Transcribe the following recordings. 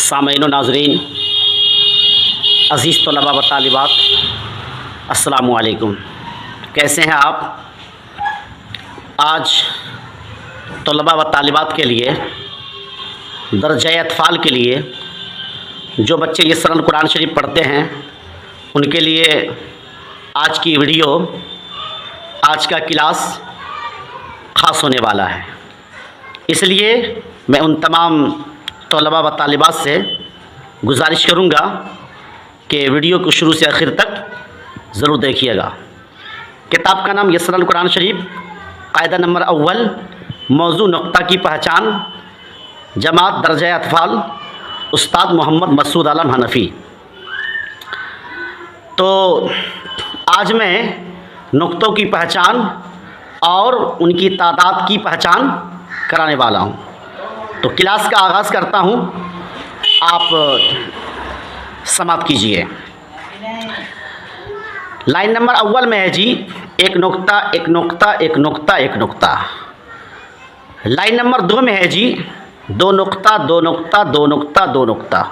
सामईन नाज़रीन, अज़ीज़ तलबा व तालिबात, अस्सलामु अलैकुम। कैसे हैं आप? आज तलबा व तालिबात के लिए, दर्जा अतफ़ाल के लिए, जो बच्चे ये सरल कुरान शरीफ पढ़ते हैं उनके लिए आज की वीडियो, आज का क्लास ख़ास होने वाला है। इसलिए मैं उन तमाम तलबा व तालिबात से गुजारिश करूँगा कि वीडियो को शुरू से आखिर तक ज़रूर देखिएगा। किताब का नाम यसरल कुरान शरीफ, कायदा नंबर अव्वल, मौजू नुक्ता की पहचान, जमात दर्जा अतफ़ाल, उस्ताद मोहम्मद मसूद आलम हनफ़ी। तो आज मैं नुक्तों की पहचान और उनकी तादाद की पहचान कराने वाला हूँ। तो क्लास का आगाज़ करता हूँ, आप समाप्त कीजिए। लाइन नंबर अव्वल में है जी, एक नुक्ता एक नुक्ता एक नुक्ता एक नुक्ता। लाइन नंबर दो में है जी, दो नुक्ता दो नुक्ता दो नुक्ता दो नुक्ता।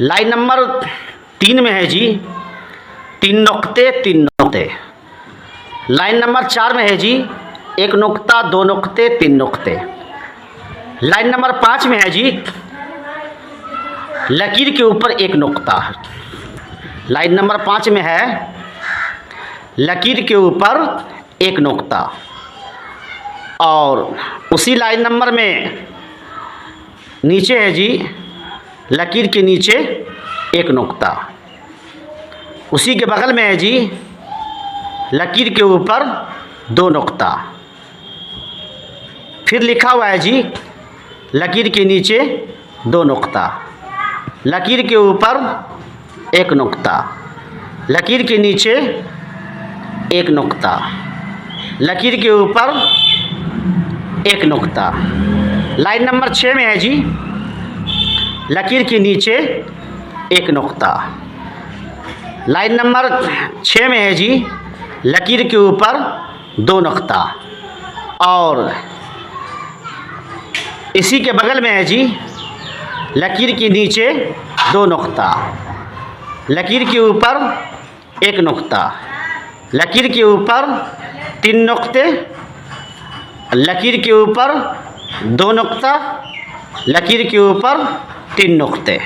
लाइन नंबर तीन में है जी, तीन नुक्ते तीन नुक्ते। लाइन नंबर चार में है जी, एक नुक्ता दो नुक्ते तीन नुक्ते। लाइन नंबर पाँच में है जी, लकीर के ऊपर एक नुक्ता। लाइन नंबर पाँच में है लकीर के ऊपर एक नुक्ता। और उसी लाइन नंबर में नीचे है जी, लकीर के नीचे एक नुक्ता। उसी के बगल में है जी, लकीर के ऊपर दो नुक्ता। फिर लिखा हुआ है जी, लकीर के नीचे दो नुक्ता, लकीर के ऊपर एक नुक्ता, लकीर के नीचे एक नुक्ता, लकीर के ऊपर एक नुक्ता। लाइन नंबर 6 में है जी, लकीर के नीचे एक नुक्ता। लाइन नंबर 6 में है जी, लकीर के ऊपर दो नुक्ता। और इसी के बगल में है जी, लकीर के नीचे दो नुक्ता, लकीर के ऊपर एक नुक्ता, लकीर के ऊपर तीन नुक्ते, लकीर के ऊपर दो नुक्ता, लकीर के ऊपर तीन नुक्ते।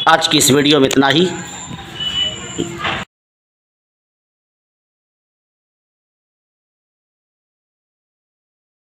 आज की इस वीडियो में इतना ही।